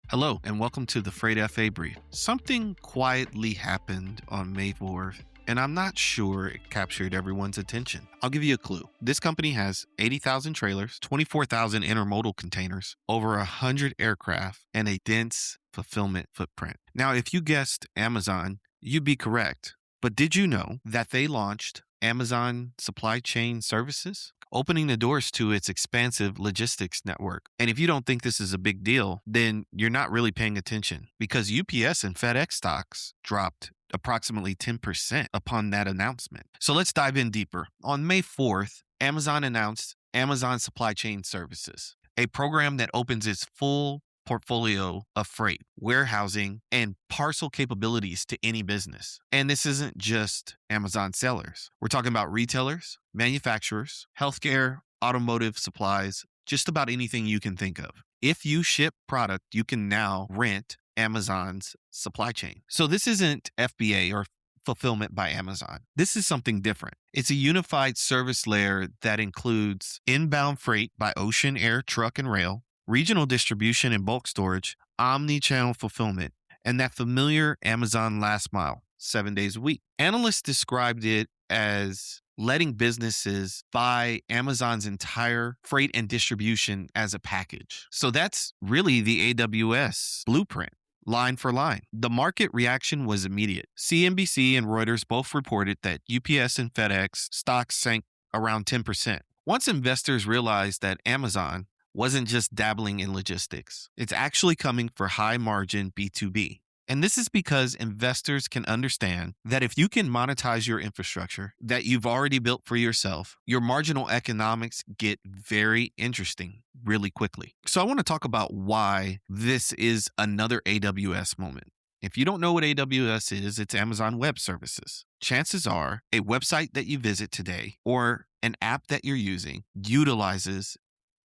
Hello, and welcome to the Freight FA Brief. Something quietly happened on May 4th, and I'm not sure it captured everyone's attention. I'll give you a clue. This company has 80,000 trailers, 24,000 intermodal containers, over 100 aircraft, and a dense fulfillment footprint. Now, if you guessed Amazon, you'd be correct. But did you know that they launched Amazon Supply Chain Services, opening the doors to its expansive logistics network? And if you don't think this is a big deal, then you're not really paying attention, because UPS and FedEx stocks dropped approximately 10% upon that announcement. So let's dive in deeper. On May 4th, Amazon announced Amazon Supply Chain Services, a program that opens its full portfolio of freight, warehousing, and parcel capabilities to any business. And this isn't just Amazon sellers. We're talking about retailers, manufacturers, healthcare, automotive supplies, just about anything you can think of. If you ship product, you can now rent Amazon's supply chain. So this isn't FBA or fulfillment by Amazon. This is something different. It's a unified service layer that includes inbound freight by ocean, air, truck, and rail, regional distribution and bulk storage, omnichannel fulfillment, and that familiar Amazon last mile, 7 days a week. Analysts described it as letting businesses buy Amazon's entire freight and distribution as a package. So that's really the AWS blueprint, line for line. The market reaction was immediate. CNBC and Reuters both reported that UPS and FedEx stocks sank around 10%. Once investors realized that Amazon wasn't just dabbling in logistics, it's actually coming for high margin B2B. And this is because investors can understand that if you can monetize your infrastructure that you've already built for yourself, your marginal economics get very interesting really quickly. So I want to talk about why this is another AWS moment. If you don't know what AWS is, it's Amazon Web Services. Chances are a website that you visit today or an app that you're using utilizes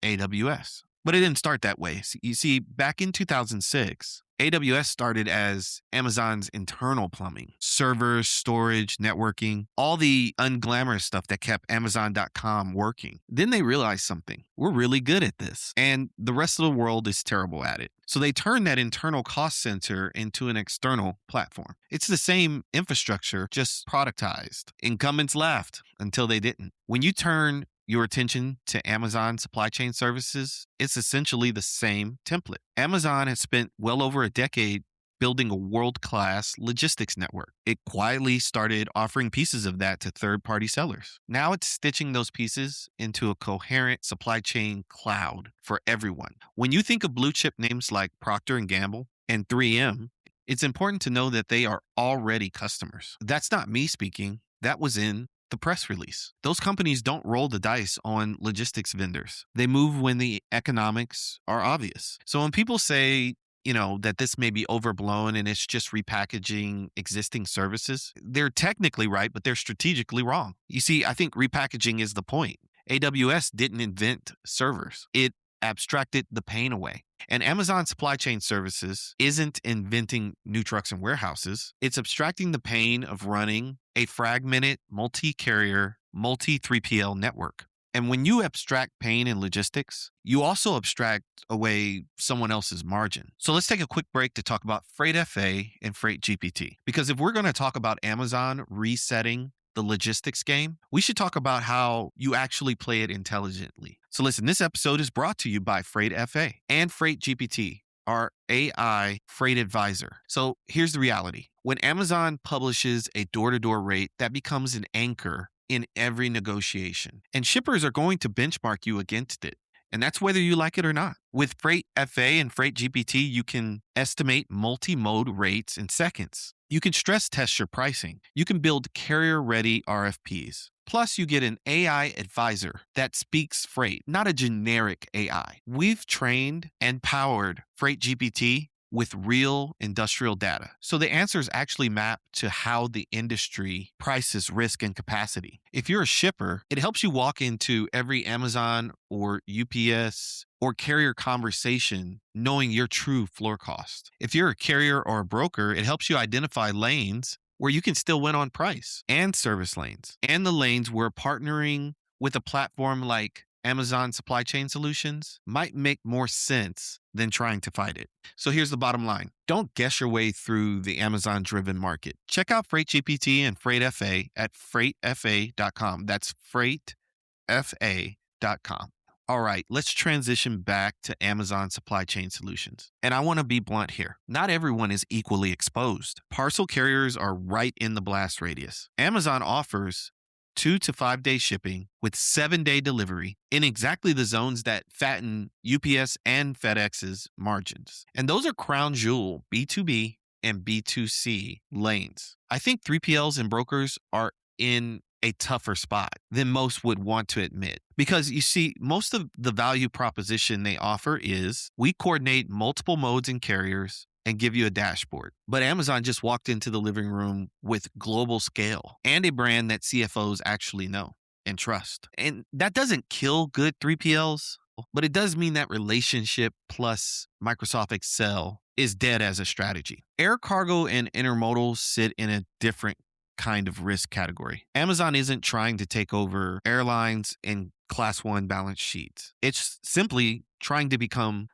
AWS. But it didn't start that way. You see, back in 2006, AWS started as Amazon's internal plumbing, servers, storage, networking, all the unglamorous stuff that kept Amazon.com working. Then they realized something. We're really good at this, and the rest of the world is terrible at it. So they turned that internal cost center into an external platform. It's the same infrastructure, just productized. Incumbents laughed until they didn't. When you turn your attention to Amazon Supply Chain Services, it's essentially the same template. Amazon has spent well over a decade building a world-class logistics network. It quietly started offering pieces of that to third-party sellers. Now it's stitching those pieces into a coherent supply chain cloud for everyone. When you think of blue chip names like Procter & Gamble and 3M, it's important to know that they are already customers. That's not me speaking. That was in the press release. Those companies don't roll the dice on logistics vendors. They move when the economics are obvious. So when people say, that this may be overblown and it's just repackaging existing services, they're technically right, but they're strategically wrong. You see, I think repackaging is the point. AWS didn't invent servers. It abstracted the pain away. And Amazon Supply Chain Services isn't inventing new trucks and warehouses. It's abstracting the pain of running a fragmented, multi-carrier, multi-3PL network. And when you abstract pain in logistics, you also abstract away someone else's margin. So let's take a quick break to talk about Freight FA and Freight GPT. Because if we're going to talk about Amazon resetting the logistics game, we should talk about how you actually play it intelligently. So listen, this episode is brought to you by Freight FA and Freight GPT, our AI freight advisor. So here's the reality. When Amazon publishes a door-to-door rate, that becomes an anchor in every negotiation. And shippers are going to benchmark you against it. And that's whether you like it or not. With Freight FA and Freight GPT, you can estimate multi-mode rates in seconds. You can stress test your pricing. You can build carrier-ready RFPs. Plus, you get an AI advisor that speaks freight, not a generic AI. We've trained and powered Freight GPT with real industrial data. So the answers actually map to how the industry prices risk and capacity. If you're a shipper, it helps you walk into every Amazon or UPS or carrier conversation knowing your true floor cost. If you're a carrier or a broker, it helps you identify lanes where you can still win on price, and service lanes, and the lanes where partnering with a platform like Amazon Supply Chain Solutions might make more sense than trying to fight it. So here's the bottom line. Don't guess your way through the Amazon-driven market. Check out Freight GPT and Freight FA at freightfa.com. That's freightfa.com. All right, let's transition back to Amazon supply chain solutions. And I want to be blunt here. Not everyone is equally exposed. Parcel carriers are right in the blast radius. Amazon offers 2 to 5 day shipping with 7-day delivery in exactly the zones that fatten UPS and FedEx's margins. And those are crown jewel B2B and B2C lanes. I think 3PLs and brokers are in a tougher spot than most would want to admit. Because you see, most of the value proposition they offer is we coordinate multiple modes and carriers and give you a dashboard. But Amazon just walked into the living room with global scale and a brand that CFOs actually know and trust. And that doesn't kill good 3PLs, but it does mean that relationship plus Microsoft Excel is dead as a strategy. Air cargo and intermodal sit in a different kind of risk category. Amazon isn't trying to take over airlines and class 1 balance sheets. It's simply trying to become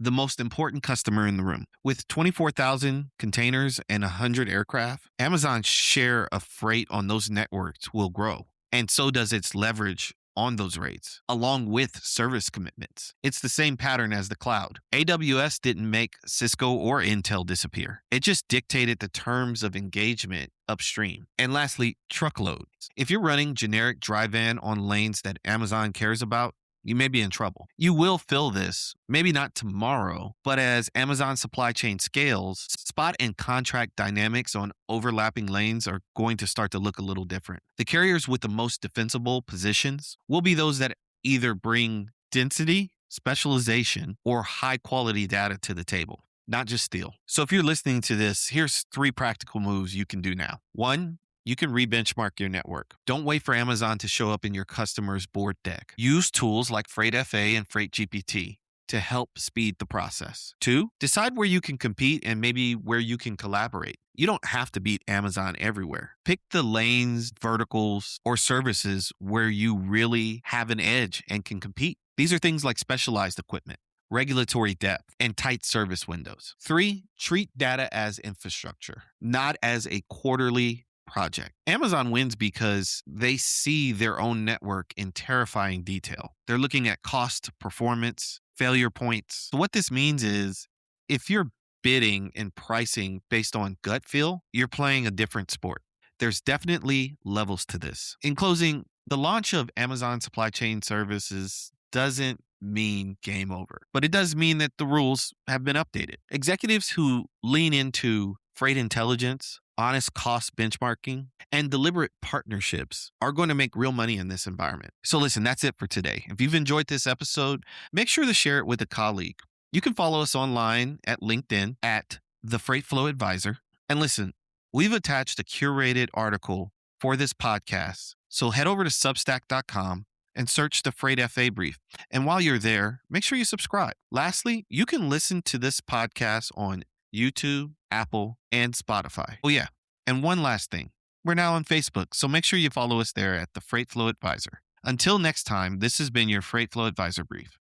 the most important customer in the room. With 24,000 containers and 100 aircraft, Amazon's share of freight on those networks will grow. And so does its leverage on those rates, along with service commitments. It's the same pattern as the cloud. AWS didn't make Cisco or Intel disappear. It just dictated the terms of engagement upstream. And lastly, truckloads. If you're running generic dry van on lanes that Amazon cares about, you may be in trouble. You will feel this, maybe not tomorrow, but as Amazon supply chain scales, spot and contract dynamics on overlapping lanes are going to start to look a little different. The carriers with the most defensible positions will be those that either bring density, specialization, or high quality data to the table, not just steal. So if you're listening to this, here's 3 practical moves you can do now. 1, you can re-benchmark your network. Don't wait for Amazon to show up in your customer's board deck. Use tools like Freight FA and Freight GPT to help speed the process. 2, decide where you can compete and maybe where you can collaborate. You don't have to beat Amazon everywhere. Pick the lanes, verticals, or services where you really have an edge and can compete. These are things like specialized equipment, regulatory depth, and tight service windows. 3, treat data as infrastructure, not as a quarterly project. Amazon wins because they see their own network in terrifying detail. They're looking at cost, performance, failure points. So what this means is if you're bidding and pricing based on gut feel, you're playing a different sport. There's definitely levels to this. In closing, the launch of Amazon Supply Chain Services doesn't mean game over, but it does mean that the rules have been updated. Executives who lean into freight intelligence, honest cost benchmarking, and deliberate partnerships are going to make real money in this environment. So listen, that's it for today. If you've enjoyed this episode, make sure to share it with a colleague. You can follow us online at LinkedIn at The Freight Flow Advisor. And listen, we've attached a curated article for this podcast. So head over to substack.com and search the Freight FA Brief. And while you're there, make sure you subscribe. Lastly, you can listen to this podcast on YouTube, Apple, and Spotify. Oh yeah, and one last thing. We're now on Facebook, so make sure you follow us there at the Freight Flow Advisor. Until next time, this has been your Freight Flow Advisor Brief.